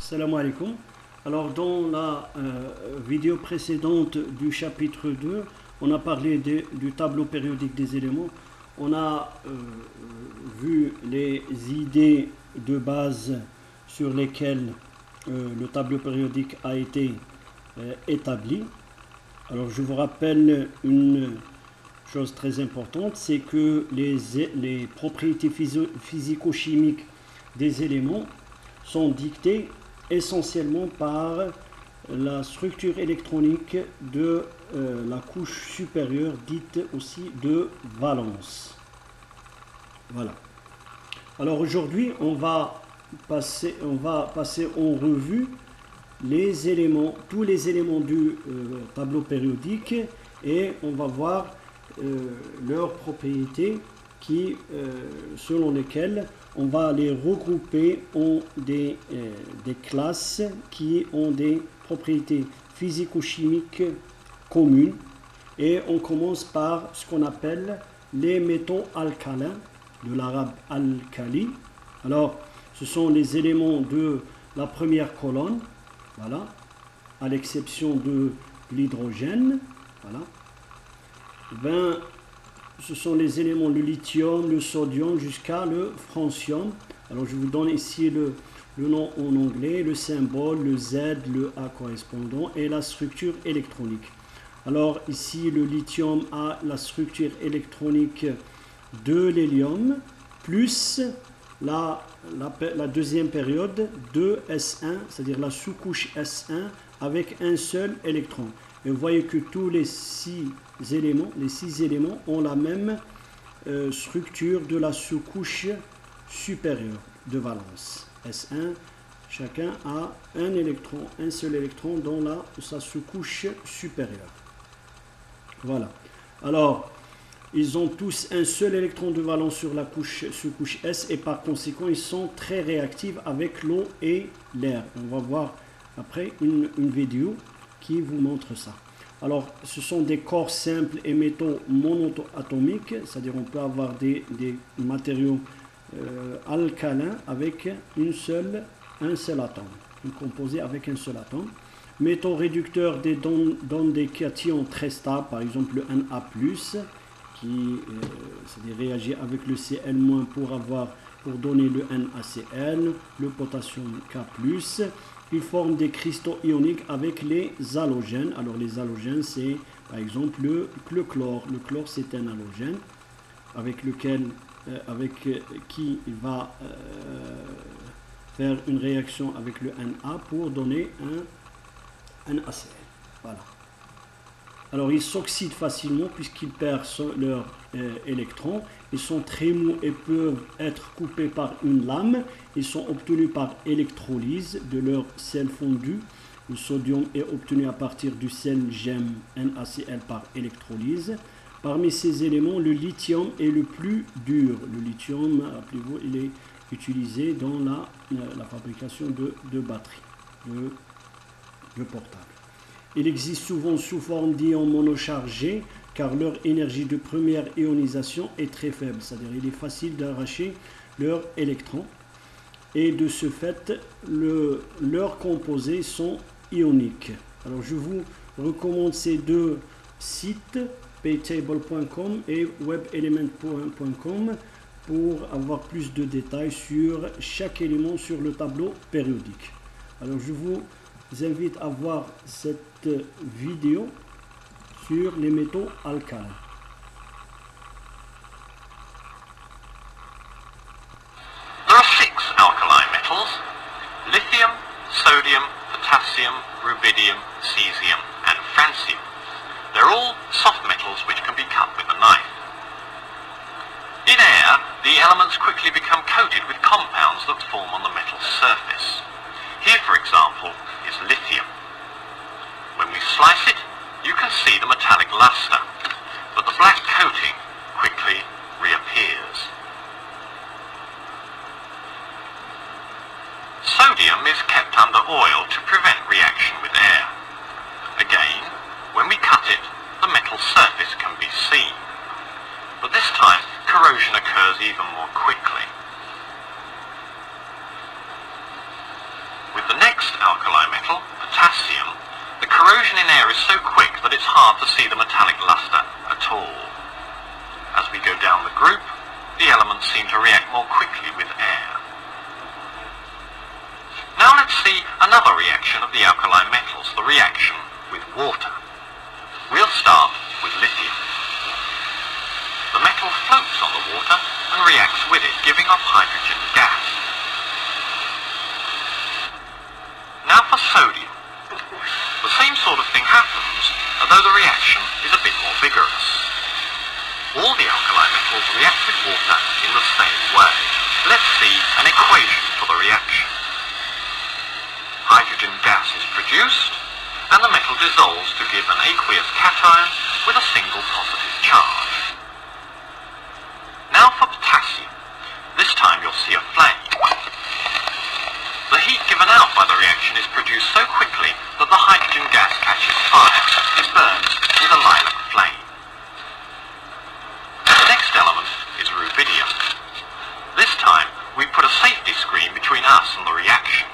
Salam alaikum. Alors dans la vidéo précédente du chapitre 2, on a parlé du tableau périodique des éléments. On a vu les idées de base sur lesquelles le tableau périodique a été établi. Alors je vous rappelle une chose très importante, c'est que les propriétés physico-chimiques des éléments sont dictées essentiellement par la structure électronique de la couche supérieure, dite aussi de valence. Voilà. Alors aujourd'hui, on va passer en revue les éléments, tous les éléments du tableau périodique, et on va voir leurs propriétés selon lesquelles on va les regrouper en des classes qui ont des propriétés physico-chimiques communes. Et on commence par ce qu'on appelle les métaux alcalins, de l'arabe al-kali. Alors, ce sont les éléments de la première colonne, voilà, à l'exception de l'hydrogène, voilà. Ce sont les éléments, le lithium, le sodium, jusqu'à le francium. Alors je vous donne ici le nom en anglais, le symbole, le Z, le A correspondant et la structure électronique. Alors ici le lithium a la structure électronique de l'hélium, plus la deuxième période de S1, c'est-à-dire la sous-couche S1 avec un seul électron. Et vous voyez que tous les six éléments ont la même structure de la sous-couche supérieure de valence. S1, chacun a un seul électron dans sa sous-couche supérieure. Voilà. Alors, ils ont tous un seul électron de valence sur la sous-couche S, et par conséquent, ils sont très réactifs avec l'eau et l'air. On va voir après une vidéo qui vous montre ça. Alors, ce sont des corps simples et métaux monoatomiques, c'est-à-dire on peut avoir des matériaux alcalins avec un seul atome, composé avec un seul atome. Métaux réducteurs donnent des cations très stables, par exemple le Na+, qui réagit avec le Cl- pour donner le NaCl, le potassium K+. Ils forment des cristaux ioniques avec les halogènes. Alors les halogènes, c'est par exemple le chlore. Le chlore, c'est un halogène avec qui il va faire une réaction avec le Na pour donner un NaCl. Voilà. Alors ils s'oxydent facilement puisqu'ils perdent leur électron. Ils sont très mous et peuvent être coupés par une lame. Ils sont obtenus par électrolyse de leur sel fondu. Le sodium est obtenu à partir du sel gemme NaCl par électrolyse. Parmi ces éléments, le lithium est le plus dur. Le lithium, rappelez-vous, il est utilisé dans la fabrication de batteries, de portables. Il existe souvent sous forme d'ions monochargés car leur énergie de première ionisation est très faible, c'est-à-dire il est facile d'arracher leurs électrons, et de ce fait leurs composés sont ioniques. Alors je vous recommande ces deux sites, paytable.com et webelement.com, pour avoir plus de détails sur chaque élément sur le tableau périodique. Alors je vous invite à voir cette vidéo sur les métaux alcalins. There are 6 alkaline metals: lithium, sodium, potassium, rubidium, cesium and francium. They're all soft metals which can be cut with a knife. In air, the elements quickly become coated with compounds that form on the metal's surface. Here, for example, is lithium. When we slice it, you can see the metallic luster, but the black coating quickly reappears. Sodium is kept under oil to prevent reaction with air. Again, when we cut it, the metal surface can be seen, but this time corrosion occurs even more quickly. With the next potassium, the corrosion in air is so quick that it's hard to see the metallic luster at all. As we go down the group, the elements seem to react more quickly with air. Now let's see another reaction of the alkali metals, the reaction with water. We'll start with lithium. The metal floats on the water and reacts with it, giving off hydrogen gas. Now for sodium. The same sort of thing happens, although the reaction is a bit more vigorous. All the alkali metals react with water in the same way. Let's see an equation for the reaction. Hydrogen gas is produced, and the metal dissolves to give an aqueous cation with a single positive charge. Now for potassium. This time you'll see a flame. The heat given out by the reaction is produced so quickly that the hydrogen gas catches fire and burns with a lilac flame. The next element is rubidium. This time we put a safety screen between us and the reaction.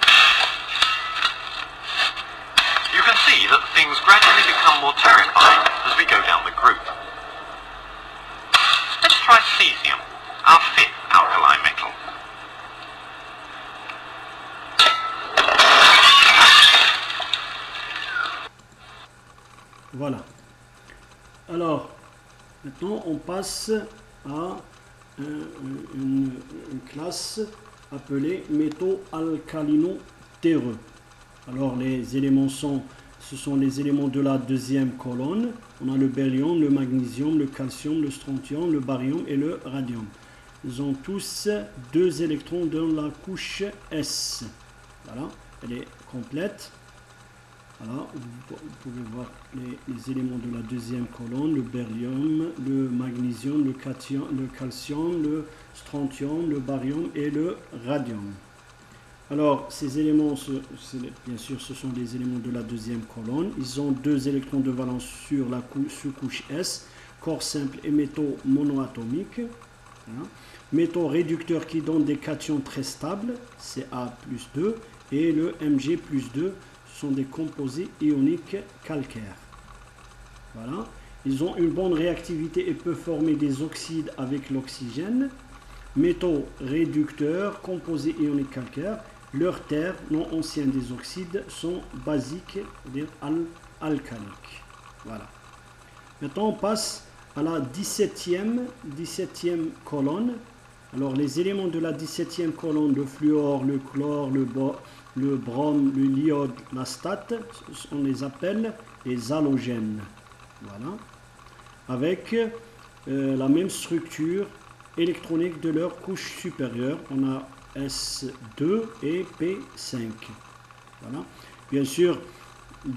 You can see that things gradually become more terrifying as we go down the group. Let's try cesium, our fifth alkali metal. Voilà. Alors, maintenant on passe à une classe appelée métaux alcalino-terreux. Alors les éléments ce sont les éléments de la deuxième colonne. On a le beryllium, le magnésium, le calcium, le strontium, le barium et le radium. Ils ont tous 2 électrons dans la couche S. Voilà, elle est complète. Voilà, vous pouvez voir les éléments de la deuxième colonne, le beryllium, le magnésium, le calcium, le strontium, le barium et le radium. Alors, ces éléments, bien sûr, ce sont des éléments de la deuxième colonne. Ils ont 2 électrons de valence sur la sous-couche S, corps simple et métaux monoatomiques. Voilà. Métaux réducteurs qui donnent des cations très stables, Ca+2, et le Mg+2 sont des composés ioniques calcaires. Voilà. Ils ont une bonne réactivité et peuvent former des oxydes avec l'oxygène. Métaux réducteurs, composés ioniques calcaires. Leurs terres non anciennes des oxydes sont basiques, c'est-à-dire alcaliques. Voilà. Maintenant, on passe à la 17e colonne. Alors, les éléments de la 17e colonne, le fluor, le chlore, le brome, le iode, l'astate, on les appelle les halogènes. Voilà. Avec la même structure électronique de leur couche supérieure. On a S2 et P5. Voilà. Bien sûr,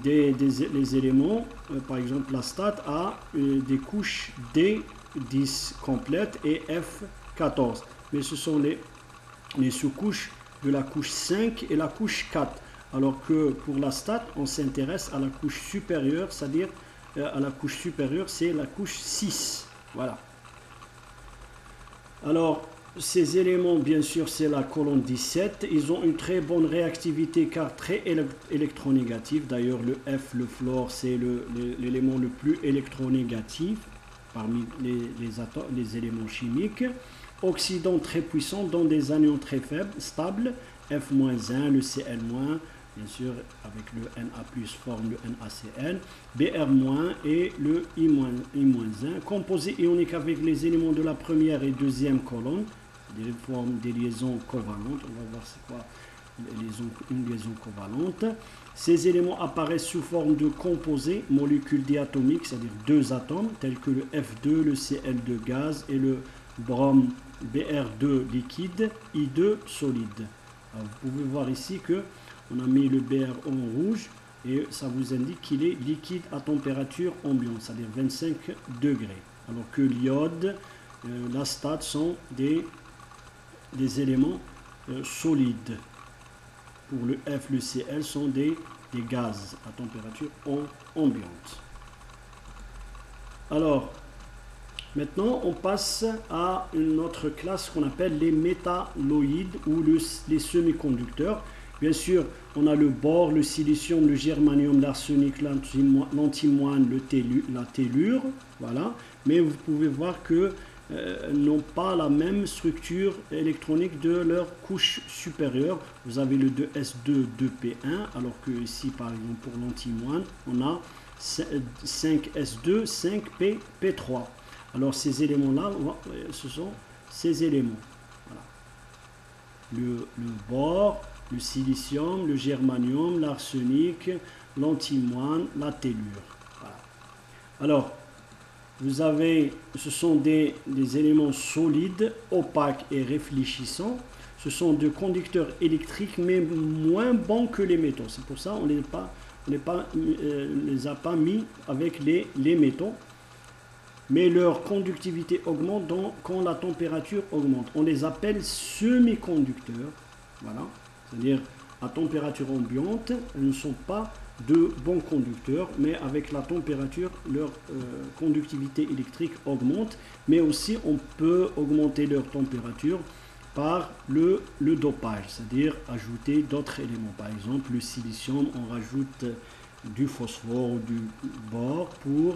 les éléments, par exemple l'astate a des couches D10 complètes et F14. Mais ce sont les sous-couches de la couche 5 et la couche 4. Alors que pour l'astate, on s'intéresse à la couche supérieure, c'est-à-dire à la couche supérieure, c'est la couche 6. Voilà. Alors, ces éléments, bien sûr, c'est la colonne 17. Ils ont une très bonne réactivité car très électronégative. D'ailleurs, le F, le fluor, c'est l'élément le plus électronégatif parmi les éléments chimiques. Oxydants très puissants dans des anions très faibles, stables. F-1, le Cl-, bien sûr, avec le Na+, forme le NaCN. Br- et le I-1, composés ioniques avec les éléments de la première et deuxième colonne. Des formes des liaisons covalentes. On va voir c'est quoi une liaison covalente. Ces éléments apparaissent sous forme de composés, molécules diatomiques, c'est-à-dire 2 atomes, tels que le F2, le Cl2 gaz et le brome Br2 liquide, I2 solide. Alors, vous pouvez voir ici que on a mis le Br en rouge et ça vous indique qu'il est liquide à température ambiante, c'est-à-dire 25 degrés. Alors que l'iode, l'astate sont des éléments solides. Pour le F, le Cl sont des gaz à température ambiante. Alors, maintenant, on passe à une autre classe qu'on appelle les métalloïdes ou les semi-conducteurs. Bien sûr, on a le bore, le silicium, le germanium, l'arsenic, l'antimoine, la tellure, voilà. Mais vous pouvez voir que n'ont pas la même structure électronique de leur couche supérieure. Vous avez le 2s2, 2p1, alors que ici, par exemple, pour l'antimoine, on a 5s2, 5p3. Alors ces éléments-là, ce sont ces éléments. Voilà. Le bore, le silicium, le germanium, l'arsenic, l'antimoine, la tellure. Voilà. Alors, vous avez, ce sont des éléments solides, opaques et réfléchissants. Ce sont des conducteurs électriques, mais moins bons que les métaux. C'est pour ça qu'on ne les a pas mis avec les métaux. Mais leur conductivité augmente quand la température augmente. On les appelle semi-conducteurs. Voilà. C'est-à-dire, à température ambiante, elles ne sont pas de bons conducteurs, mais avec la température, leur conductivité électrique augmente. Mais aussi, on peut augmenter leur température par le dopage, c'est-à-dire ajouter d'autres éléments. Par exemple, le silicium, on rajoute du phosphore ou du bore pour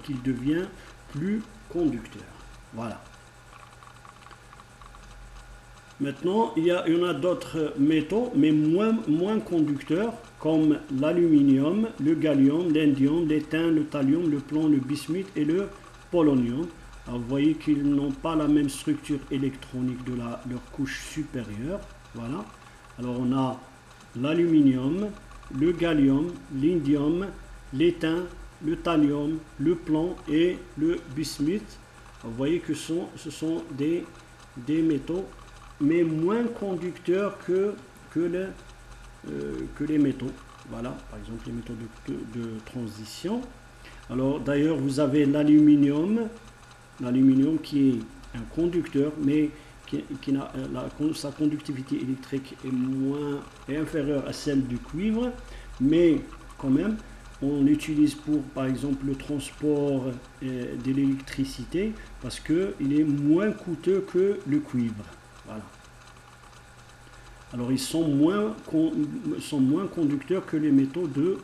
qu'il devienne plus conducteur. Voilà. Maintenant, il y en a d'autres métaux, mais moins conducteurs, comme l'aluminium, le gallium, l'indium, l'étain, le thallium, le plomb, le bismuth et le polonium. Alors, vous voyez qu'ils n'ont pas la même structure électronique de leur couche supérieure. Voilà. Alors, on a l'aluminium, le gallium, l'indium, l'étain, le thallium, le plomb et le bismuth. Alors, vous voyez que ce sont des métaux, mais moins conducteurs que les métaux. Voilà, par exemple les métaux de transition. Alors d'ailleurs, vous avez l'aluminium qui est un conducteur, mais sa conducticité électrique est inférieure à celle du cuivre, mais quand même, on l'utilise pour, par exemple, le transport de l'électricité, parce qu'il est moins coûteux que le cuivre. Voilà. Alors, ils sont moins conducteurs que les métaux de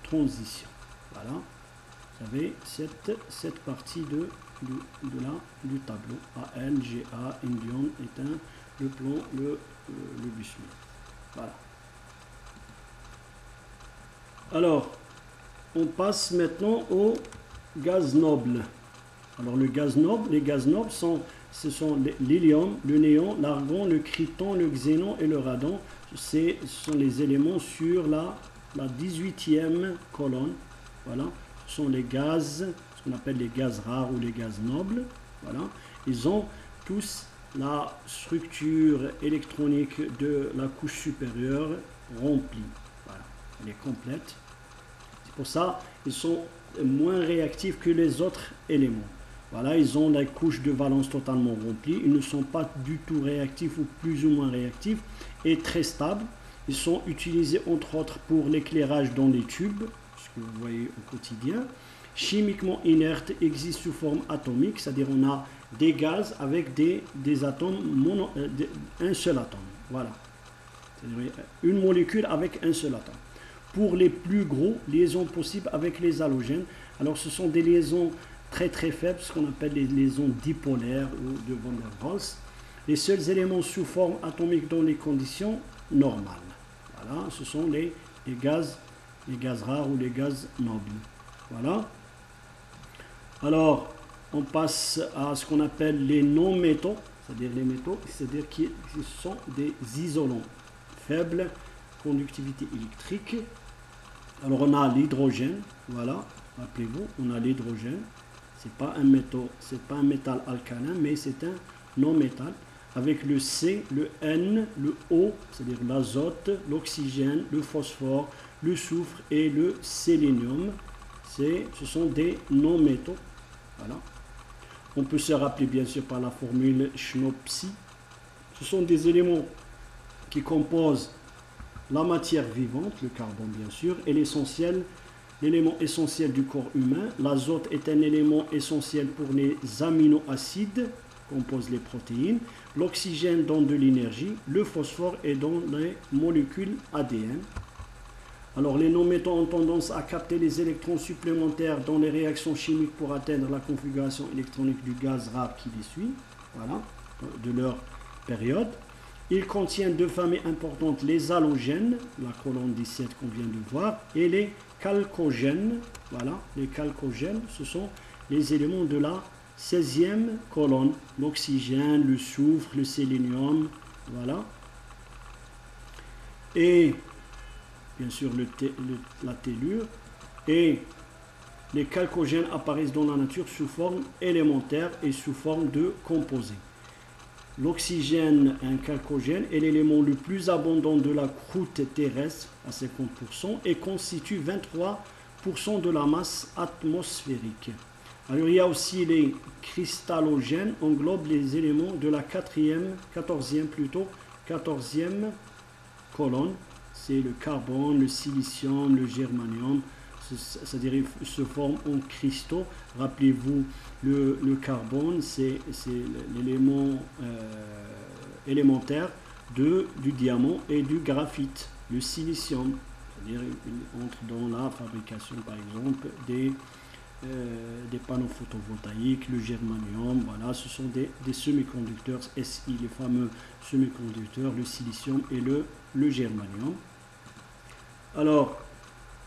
transition. Voilà. Vous avez cette partie du tableau. AN, GA, indium, étain, le plomb, le bismuth. Voilà. Alors, on passe maintenant au gaz noble. Alors, les gaz nobles ce sont l'hélium, le néon, l'argon, le krypton, le xénon et le radon. Ce sont les éléments sur la 18e colonne. Voilà. Ce sont les gaz, ce qu'on appelle les gaz rares ou les gaz nobles. Voilà. Ils ont tous la structure électronique de la couche supérieure remplie. Voilà. Elle est complète. C'est pour ça qu'ils sont moins réactifs que les autres éléments. Voilà, ils ont la couche de valence totalement remplie. Ils ne sont pas du tout réactifs ou plus ou moins réactifs et très stables. Ils sont utilisés entre autres pour l'éclairage dans les tubes, ce que vous voyez au quotidien. Chimiquement inertes, existent sous forme atomique, c'est-à-dire on a des gaz avec des atomes, un seul atome. Voilà, c'est-à-dire une molécule avec un seul atome. Pour les plus gros, liaisons possibles avec les halogènes. Alors ce sont des liaisons très faibles, ce qu'on appelle les liaisons dipolaires ou de Van der Waals. Les seuls éléments sous forme atomique dans les conditions normales. Voilà, ce sont les gaz rares ou les gaz nobles. Voilà. Alors, on passe à ce qu'on appelle les non-métaux, c'est-à-dire les métaux, c'est-à-dire qui sont des isolants, faible conductivité électrique. Alors, on a l'hydrogène, voilà, rappelez-vous, on a l'hydrogène. C'est pas un métal alcalin, mais c'est un non-métal, avec le C, le N, le O, c'est-à-dire l'azote, l'oxygène, le phosphore, le soufre et le sélénium. Ce sont des non-métaux. Voilà. On peut se rappeler bien sûr par la formule Schnorr-Psi. Ce sont des éléments qui composent la matière vivante, le carbone bien sûr, et l'élément essentiel du corps humain. L'azote est un élément essentiel pour les aminoacides. composent les protéines, l'oxygène donne de l'énergie, le phosphore est dans les molécules ADN. Alors les non-métaux ont tendance à capter les électrons supplémentaires dans les réactions chimiques pour atteindre la configuration électronique du gaz rare qui les suit, voilà, de leur période. Ils contiennent deux familles importantes, les halogènes, la colonne 17 qu'on vient de voir, et les chalcogènes. Voilà, les chalcogènes, ce sont les éléments de la 16e colonne, l'oxygène, le soufre, le sélénium, voilà. Et bien sûr la tellure. Et les chalcogènes apparaissent dans la nature sous forme élémentaire et sous forme de composés. L'oxygène, un chalcogène, est l'élément le plus abondant de la croûte terrestre à 50% et constitue 23% de la masse atmosphérique. Alors il y a aussi les cristallogènes, englobent les éléments de la 14e colonne. C'est le carbone, le silicium, le germanium, c'est-à-dire ils se forment en cristaux. Rappelez-vous, le carbone, c'est l'élément élémentaire du diamant et du graphite. Le silicium, c'est-à-dire il entre dans la fabrication, par exemple, des panneaux photovoltaïques, le germanium, voilà, ce sont des semi-conducteurs SI, les fameux semi-conducteurs, le silicium et le germanium. Alors,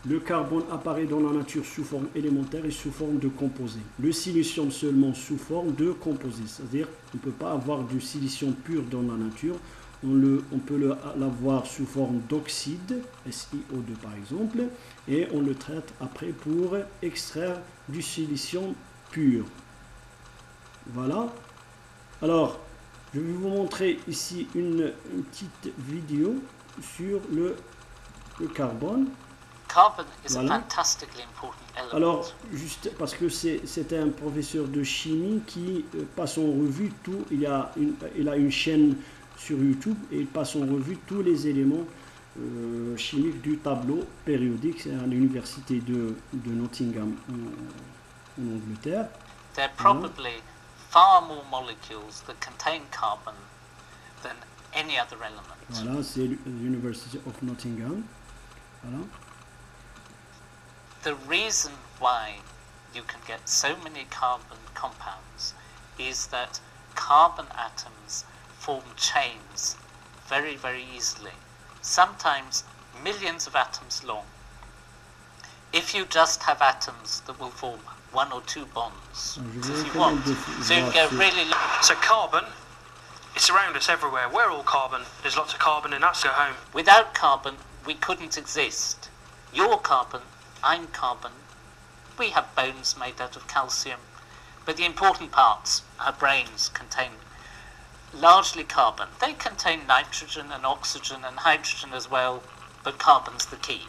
le carbone apparaît dans la nature sous forme élémentaire et sous forme de composé. Le silicium seulement sous forme de composé, c'est-à-dire qu'on ne peut pas avoir du silicium pur dans la nature. On peut l'avoir sous forme d'oxyde, SiO2 par exemple, et on le traite après pour extraire du silicium pur. Voilà. Alors, je vais vous montrer ici une petite vidéo sur le carbone. Carbon is Voilà. a fantastically important element. Alors, juste parce que c'était un professeur de chimie qui passe en revue tout, il a une chaîne sur YouTube et il passe en revue tous les éléments chimiques du tableau périodique. C'est à l'université de Nottingham en Angleterre. There are probably far more molecules that contain carbon than any other element. Voilà, c'est l'University of Nottingham. Voilà. The reason why you can get so many carbon compounds is that carbon atoms form chains very, very easily, sometimes millions of atoms long. If you just have atoms that will form one or two bonds, if you want, so you can go really long. So carbon, it's around us everywhere. We're all carbon. There's lots of carbon in us. Go home. Without carbon, we couldn't exist. You're carbon, I'm carbon. We have bones made out of calcium, but the important parts, our brains, contain largely carbon. They contain nitrogen and oxygen and hydrogen as well, but carbon's the key.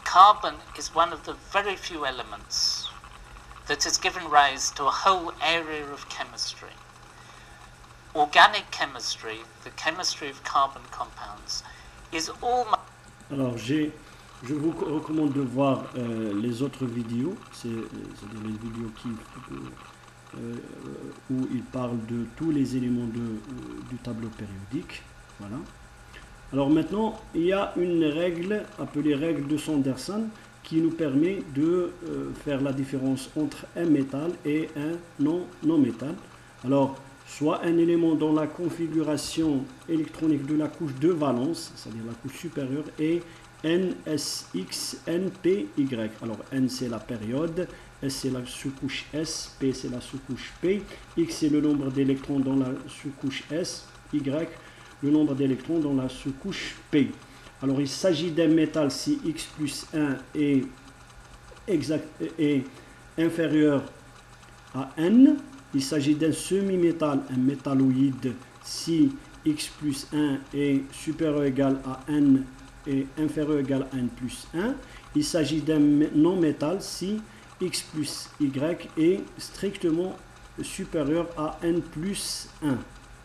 Carbon is one of the very few elements that has given rise to a whole area of chemistry. Organic chemistry, the chemistry of carbon compounds, is almost... Alors, je vous recommande de voir les autres vidéos, c'est-à-dire les vidéos où il parle de tous les éléments du tableau périodique. Voilà. Alors maintenant, il y a une règle appelée règle de Sanderson qui nous permet de faire la différence entre un métal et un non-métal. Alors, soit un élément dans la configuration électronique de la couche de valence, c'est-à-dire la couche supérieure, et NSX, NPY. Alors N c'est la période, S c'est la sous-couche S, P c'est la sous-couche P, X c'est le nombre d'électrons dans la sous-couche S, Y le nombre d'électrons dans la sous-couche P. Alors il s'agit d'un métal si X plus 1 est inférieur à N. Il s'agit d'un semi-métal, un métalloïde si X plus 1 est supérieur ou égal à N et inférieur ou égal à N plus 1. Il s'agit d'un non-métal si X plus Y est strictement supérieur à N plus 1.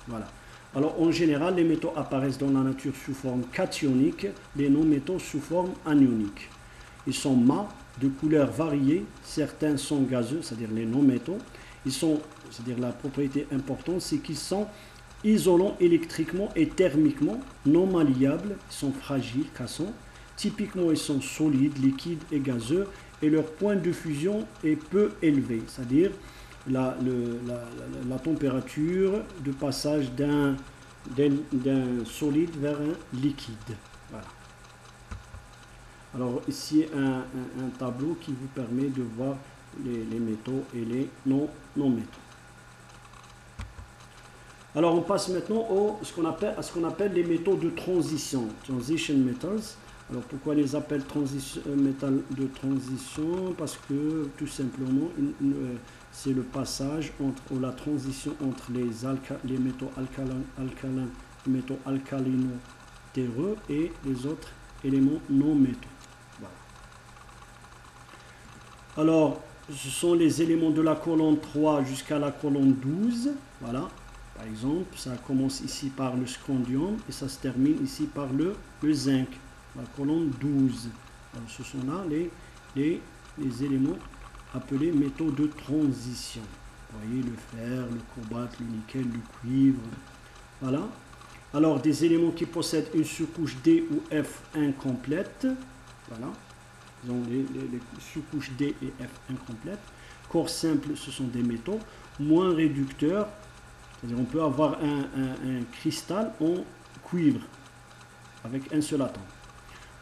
Voilà. Alors en général, les métaux apparaissent dans la nature sous forme cationique, les non-métaux sous forme anionique. Ils sont mâts, de couleurs variées, certains sont gazeux, c'est-à-dire les non-métaux, Ils sont, c'est-à-dire la propriété importante, c'est qu'ils sont isolants électriquement et thermiquement, non malléables, ils sont fragiles, cassants. Typiquement, ils sont solides, liquides et gazeux, et leur point de fusion est peu élevé, c'est-à-dire la température de passage d'un solide vers un liquide. Voilà. Alors ici un tableau qui vous permet de voir les métaux et les non-métaux. Alors on passe maintenant à ce qu'on appelle les métaux de transition, transition metals. Alors pourquoi on les appelle métal de transition? Parce que tout simplement c'est le passage ou la transition entre les métaux alcalins, les métaux alcalino-terreux et les autres éléments non métaux. Voilà. Alors ce sont les éléments de la colonne 3 jusqu'à la colonne 12. Voilà. Par exemple, ça commence ici par le scandium et ça se termine ici par le zinc. La colonne 12. Alors, ce sont là les éléments appelés métaux de transition. Vous voyez le fer, le cobalt, le nickel, le cuivre. Voilà. Alors des éléments qui possèdent une sous-couche D ou F incomplète. Voilà. Ils ont les sous-couches D et F incomplètes. Corps simple, ce sont des métaux. Moins réducteurs. C'est-à-dire on peut avoir un cristal en cuivre avec un seul atome.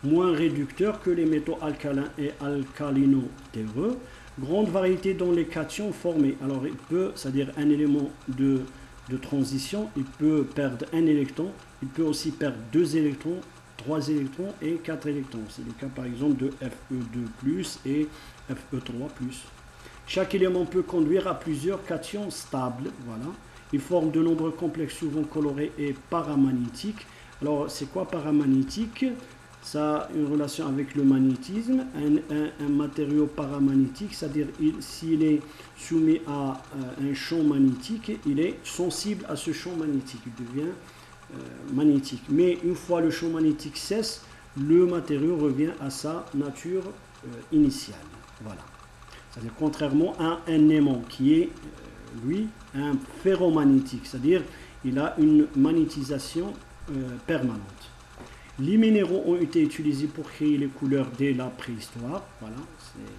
Moins réducteur que les métaux alcalins et alcalino-terreux. Grande variété dans les cations formés. Alors il peut, c'est-à-dire un élément de transition, il peut perdre un électron, il peut aussi perdre 2 électrons, 3 électrons et 4 électrons. C'est le cas par exemple de Fe2+ et Fe3+. Chaque élément peut conduire à plusieurs cations stables. Voilà. Il forme de nombreux complexes souvent colorés et paramagnétiques. Alors c'est quoi paramagnétique? Ça a une relation avec le magnétisme. Un matériau paramagnétique, c'est-à-dire s'il est soumis à un champ magnétique, il est sensible à ce champ magnétique, il devient magnétique. Mais une fois le champ magnétique cesse, le matériau revient à sa nature initiale. Voilà. C'est-à-dire contrairement à un aimant qui est, lui, un ferromagnétique, c'est-à-dire il a une magnétisation permanente. Les minéraux ont été utilisés pour créer les couleurs dès la préhistoire. Voilà,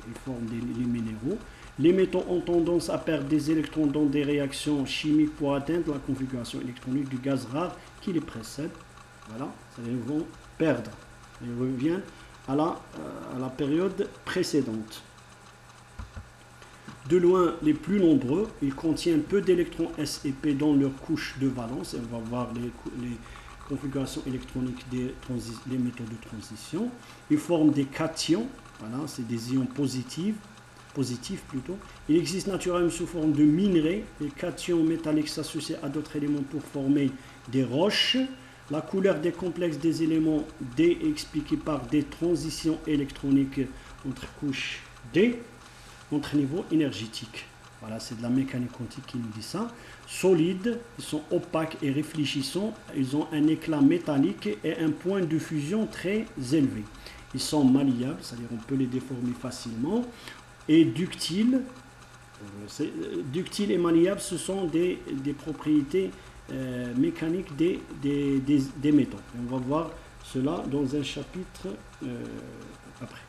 ils forment les minéraux. Les métaux ont tendance à perdre des électrons dans des réactions chimiques pour atteindre la configuration électronique du gaz rare qui les précède. Voilà, ils vont perdre. Ils reviennent à la période précédente. De loin, les plus nombreux, ils contiennent peu d'électrons S et P dans leur couche de valence. Et on va voir les configuration électronique des métaux de transition. Ils forment des cations, voilà, c'est des ions positifs plutôt. Il existe naturellement sous forme de minerais. Les cations métalliques s'associent à d'autres éléments pour former des roches. La couleur des complexes des éléments D est expliquée par des transitions électroniques entre couches D, entre niveaux énergétiques. Voilà, c'est de la mécanique quantique qui nous dit ça. Solides, ils sont opaques et réfléchissants. Ils ont un éclat métallique et un point de fusion très élevé. Ils sont malléables, c'est-à-dire on peut les déformer facilement. Et ductiles. Ductiles et malléables, ce sont des propriétés mécaniques des métaux. On va voir cela dans un chapitre après.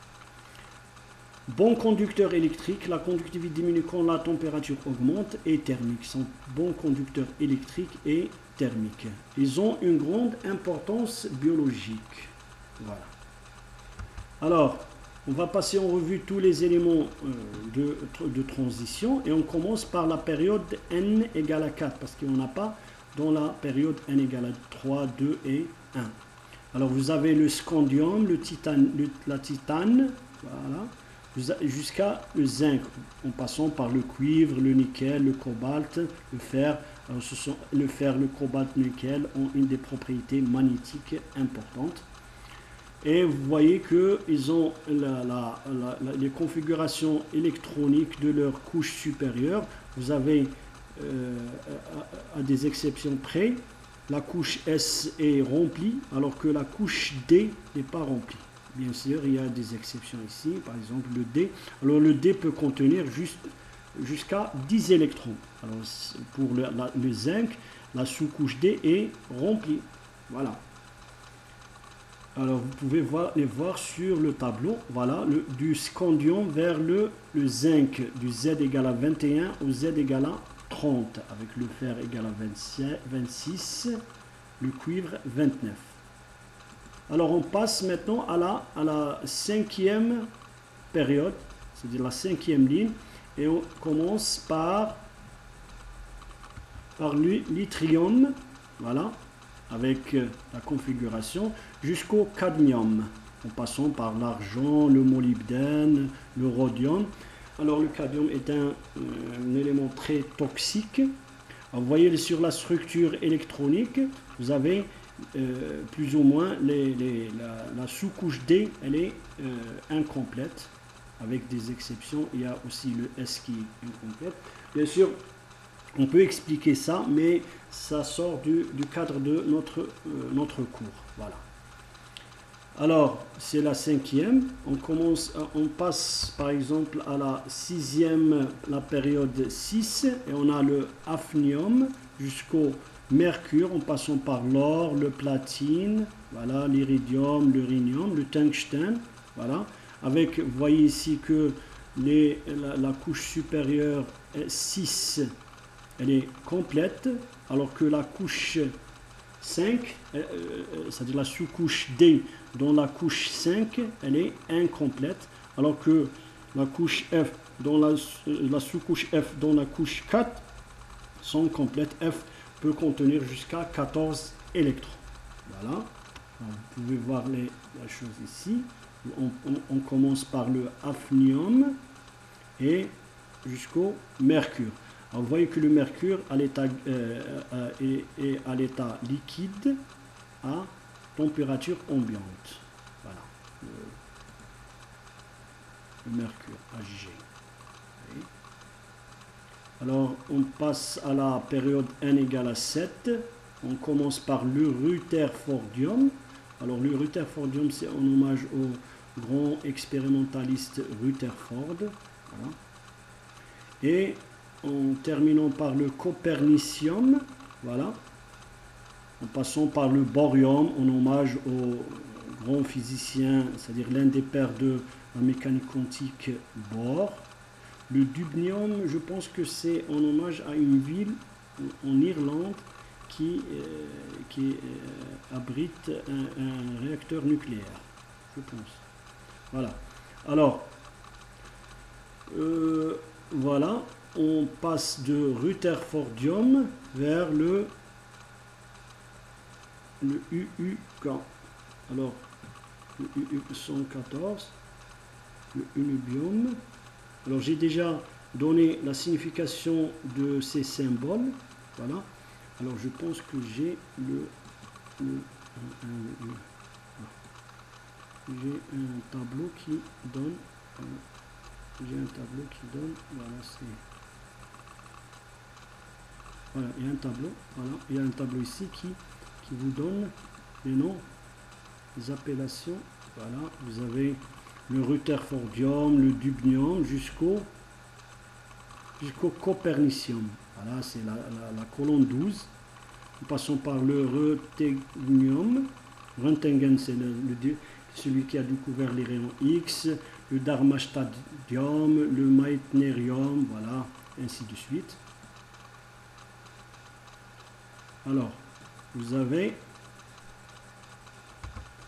Bons conducteurs électriques, la conductivité diminue quand la température augmente et thermique. Sont bons conducteurs électriques et thermiques. Ils ont une grande importance biologique. Voilà. Alors, on va passer en revue tous les éléments de transition et on commence par la période n égale à 4 parce qu'il n'y en a pas dans la période n égale à 3, 2 et 1. Alors, vous avez le scandium, la titane, voilà, jusqu'à le zinc, en passant par le cuivre, le nickel, le cobalt, le fer. Alors, le fer, le cobalt, le nickel ont une des propriétés magnétiques importantes. Et vous voyez qu'ils ont les configurations électroniques de leur couche supérieure. Vous avez, à des exceptions près, la couche S est remplie, alors que la couche D n'est pas remplie. Bien sûr, il y a des exceptions ici, par exemple le D. Alors le D peut contenir juste jusqu'à 10 électrons. Alors, pour le zinc, la sous-couche D est remplie. Voilà. Alors, vous pouvez les voir sur le tableau. Voilà, du scandium vers le zinc, du Z égale à 21 au Z égale à 30, avec le fer égal à 26, le cuivre 29. Alors, on passe maintenant à la cinquième période, c'est-à-dire la cinquième ligne, et on commence par l'yttrium, voilà, avec la configuration, jusqu'au cadmium, en passant par l'argent, le molybdène, le rhodium. Alors le cadmium est un élément très toxique. Alors, vous voyez sur la structure électronique, vous avez plus ou moins la sous-couche D, elle est incomplète, avec des exceptions. Il y a aussi le S qui est incomplète. Bien sûr, on peut expliquer ça, mais ça sort du cadre de notre cours. Voilà. Alors, c'est la cinquième. On passe par exemple à la sixième, la période 6, et on a le hafnium jusqu'au mercure, en passant par l'or, le platine, voilà, l'iridium, le rhénium, le tungstène, voilà. Avec, vous voyez ici que la couche supérieure 6, elle est complète, alors que la couche 5, c'est-à-dire la sous-couche D dans la couche 5, elle est incomplète, alors que la couche F dans la sous-couche F dans la couche 4 sont complètes. F peut contenir jusqu'à 14 électrons. Voilà. Alors, vous pouvez voir la chose ici. On commence par le hafnium et jusqu'au mercure. Alors, vous voyez que le mercure est à l'état liquide à température ambiante. Voilà. Le mercure, Hg. Alors, on passe à la période n égale à 7. On commence par le rutherfordium. Alors, le rutherfordium, c'est en hommage au grand expérimentaliste Rutherford. Voilà. Et en terminant par le copernicium, voilà, en passant par le borium, en hommage au grand physicien, c'est-à-dire l'un des pères de la mécanique quantique, Bohr. Le dubnium, je pense que c'est en hommage à une ville en Irlande qui abrite un réacteur nucléaire, je pense. Voilà. Alors, voilà, on passe de rutherfordium vers le UUK. Alors, le UU114, le unubium. Alors, j'ai déjà donné la signification de ces symboles. Voilà. Alors, je pense que j'ai j'ai un tableau qui donne. Voilà, voilà, il y a un tableau. Voilà, il y a un tableau ici qui vous donne les noms, les appellations. Voilà, vous avez le rutherfordium, le dubnium jusqu'au copernicium. Voilà, c'est la colonne 12. Nous passons par le röntgenium. Röntgen, c'est celui qui a découvert les rayons X, le darmstadtium, le meitnerium, voilà, ainsi de suite. Alors, vous avez,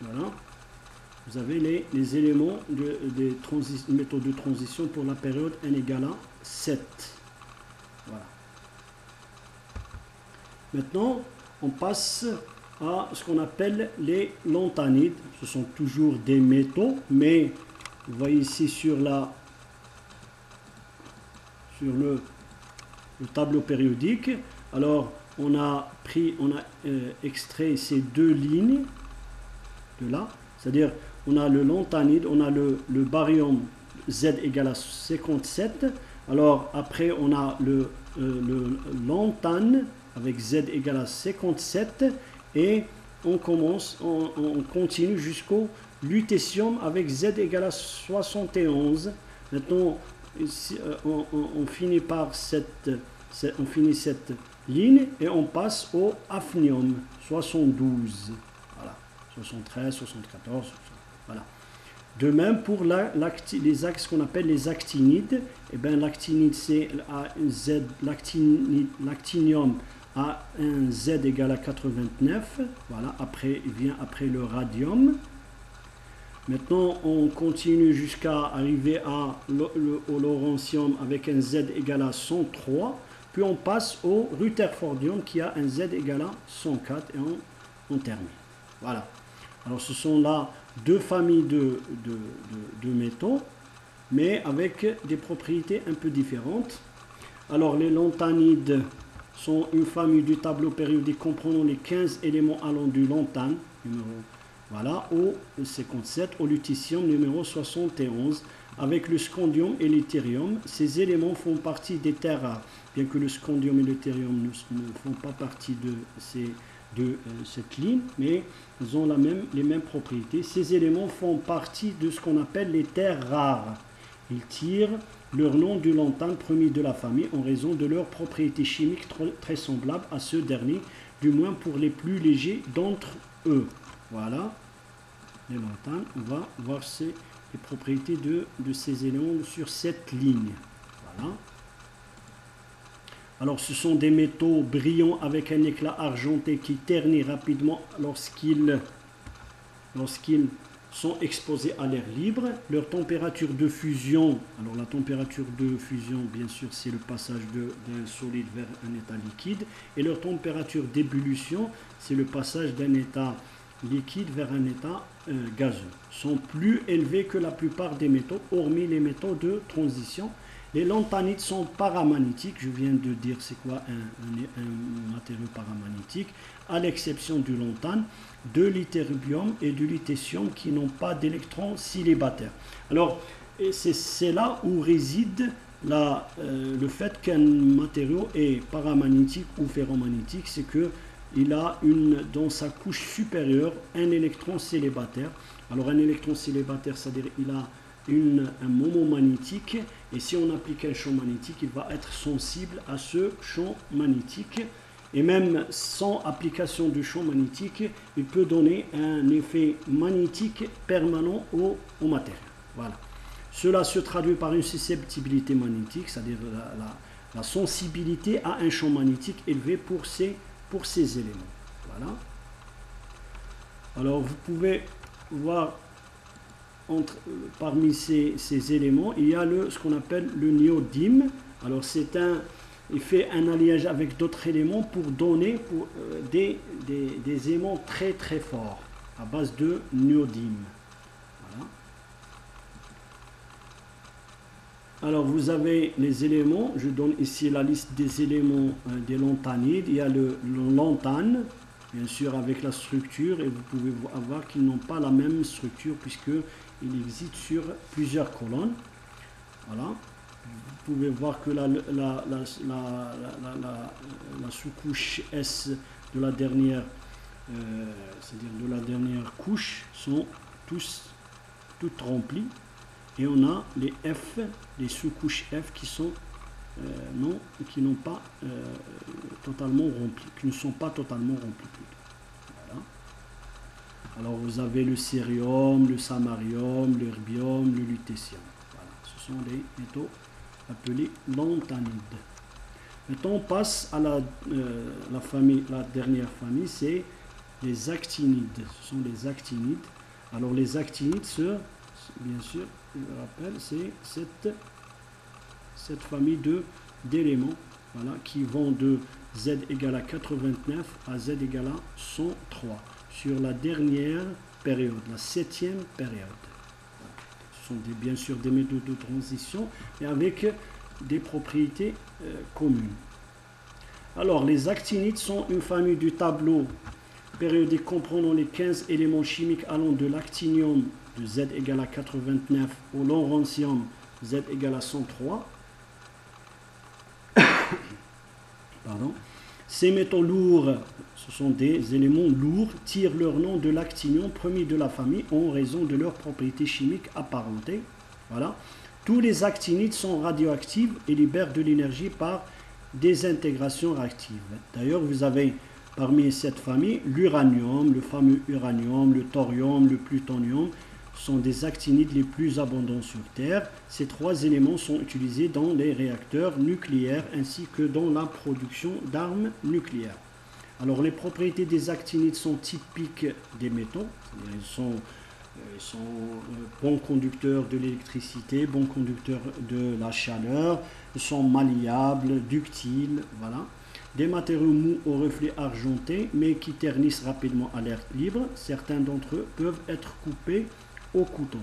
voilà, vous avez les éléments des méthodes de transition pour la période n égale à 7. Voilà. Maintenant, on passe à ce qu'on appelle les lanthanides. Ce sont toujours des métaux, mais vous voyez ici sur le tableau périodique. Alors, on a extrait ces deux lignes de là, c'est-à-dire on a le lanthanide, on a le barium Z égale à 57. Alors après on a le lanthane avec Z égale à 57 et on continue jusqu'au lutécium avec Z égale à 71. Maintenant ici, on finit par on finit cette ligne et on passe au hafnium 72. Voilà, 73, 74, voilà. De même pour les axes qu'on appelle les actinides, et bien l'actinide c'est l'actinium a un Z égale à 89, voilà, après vient après le radium. Maintenant on continue jusqu'à arriver au lawrencium avec un Z égale à 103, puis on passe au rutherfordium qui a un Z égale à 104 et on termine. Voilà. Alors ce sont là deux familles de métaux, mais avec des propriétés un peu différentes. Alors les lanthanides sont une famille du tableau périodique comprenant les 15 éléments allant du lanthane, voilà, au 57, au lutetium numéro 71, avec le scandium et l'yttrium. Ces éléments font partie des terres rares, bien que le scandium et l'yttrium ne font pas partie de cette ligne, mais ils ont les mêmes propriétés. Ces éléments font partie de ce qu'on appelle les terres rares. Ils tirent leur nom du lanthane, premier de la famille, en raison de leurs propriétés chimiques très semblables à ceux derniers, du moins pour les plus légers d'entre eux. Voilà, les lanthanes. On va voir les propriétés de ces éléments sur cette ligne. Voilà. Alors ce sont des métaux brillants avec un éclat argenté qui ternit rapidement lorsqu'ils sont exposés à l'air libre. Leur température de fusion, alors la température de fusion bien sûr c'est le passage d'un solide vers un état liquide, et leur température d'ébullition c'est le passage d'un état liquide vers un état gazeux, sont plus élevés que la plupart des métaux, hormis les métaux de transition. Les lanthanides sont paramagnétiques, je viens de dire c'est quoi un matériau paramagnétique, à l'exception du lanthane, de l'ytterbium et du lutécium qui n'ont pas d'électrons célibataires. Alors, c'est là où réside le fait qu'un matériau est paramagnétique ou ferromagnétique, c'est qu'il a dans sa couche supérieure un électron célibataire. Alors un électron célibataire, c'est-à-dire il a un moment magnétique, et si on applique un champ magnétique, il va être sensible à ce champ magnétique, et même sans application du champ magnétique, il peut donner un effet magnétique permanent au matériau. Voilà. Cela se traduit par une susceptibilité magnétique, c'est-à-dire la sensibilité à un champ magnétique élevé pour ces éléments. Voilà. Alors vous pouvez voir parmi ces éléments, il y a ce qu'on appelle le néodyme. Alors il fait un alliage avec d'autres éléments pour donner des aimants très très forts à base de néodyme. Voilà. Alors vous avez les éléments, je donne ici la liste des éléments des lanthanides. Il y a le lanthane, bien sûr avec la structure, et vous pouvez voir qu'ils n'ont pas la même structure puisqu'il existe sur plusieurs colonnes. Voilà. Vous pouvez voir que la sous-couche S de la dernière, c'est-à-dire de la dernière couche, sont toutes remplies. Et on a les F, les sous-couches F qui sont qui n'ont pas totalement rempli, qui ne sont pas totalement remplis. Voilà. Alors vous avez le cérium, le samarium, l'erbium, le lutécium. Voilà. Ce sont les métaux appelés lanthanides. Maintenant on passe à la dernière famille, c'est les actinides. Ce sont les actinides. Alors les actinides, bien sûr, je le rappelle, c'est cette famille d'éléments, voilà, qui vont de Z égale à 89 à Z égale à 103 sur la dernière période, la 7e période. Voilà. Ce sont bien sûr des métaux de transition, mais avec des propriétés communes. Alors les actinides sont une famille du tableau périodique comprenant les 15 éléments chimiques allant de l'actinium de Z égale à 89 au lawrencium Z égale à 103. Pardon. Ces métaux lourds, ce sont des éléments lourds, tirent leur nom de l'actinium, premier de la famille, en raison de leurs propriétés chimiques apparentées. Voilà. Tous les actinides sont radioactifs et libèrent de l'énergie par désintégration réactive. D'ailleurs, vous avez parmi cette famille l'uranium, le fameux uranium, le thorium, le plutonium sont des actinides les plus abondants sur Terre. Ces trois éléments sont utilisés dans les réacteurs nucléaires ainsi que dans la production d'armes nucléaires. Alors les propriétés des actinides sont typiques des métaux, ils sont bons conducteurs de l'électricité, bons conducteurs de la chaleur, ils sont malléables, ductiles, voilà. Des matériaux mous au reflet argenté mais qui ternissent rapidement à l'air libre. Certains d'entre eux peuvent être coupés au couteau.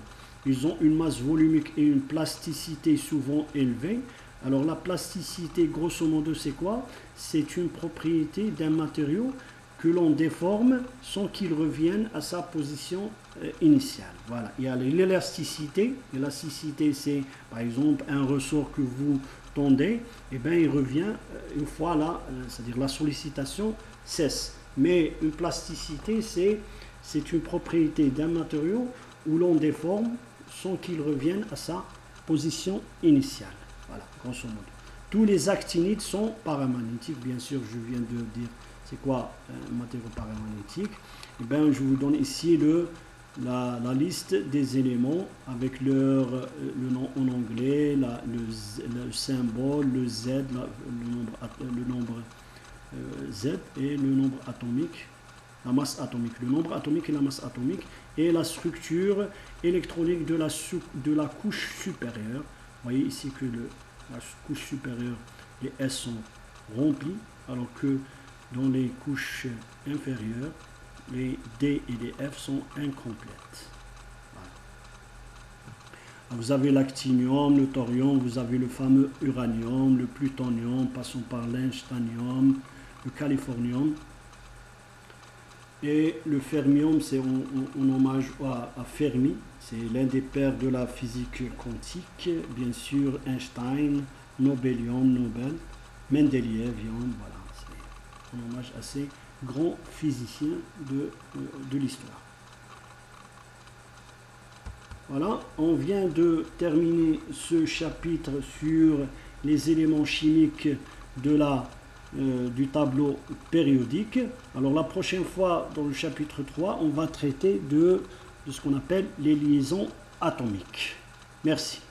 Ils ont une masse volumique et une plasticité souvent élevée. Alors la plasticité, grosso modo, c'est quoi? C'est une propriété d'un matériau que l'on déforme sans qu'il revienne à sa position initiale. Voilà. Il y a l'élasticité. L'élasticité, c'est par exemple un ressort que vous tendez, et bien il revient une fois là, c'est-à-dire la sollicitation cesse. Mais une plasticité, c'est une propriété d'un matériau où l'on déforme sans qu'il revienne à sa position initiale. Voilà, grosso modo. Tous les actinides sont paramagnétiques, bien sûr, je viens de dire c'est quoi un matériau paramagnétique. Et bien, je vous donne ici la liste des éléments avec le nom en anglais, le symbole, le Z, le nombre Z et le nombre atomique. La masse atomique, le nombre atomique et la masse atomique, et la structure électronique de la couche supérieure. Vous voyez ici que la couche supérieure, les S sont remplis, alors que dans les couches inférieures, les D et les F sont incomplètes. Voilà. Vous avez l'actinium, le thorium, vous avez le fameux uranium, le plutonium, passant par l'instanium, le californium. Et le fermium, c'est en hommage à Fermi, c'est l'un des pères de la physique quantique, bien sûr Einstein, Nobel, Mendeleïev, voilà, c'est un hommage à ces grands physiciens de l'histoire. Voilà, on vient de terminer ce chapitre sur les éléments chimiques du tableau périodique. Alors la prochaine fois, dans le chapitre 3, on va traiter de ce qu'on appelle les liaisons atomiques. Merci.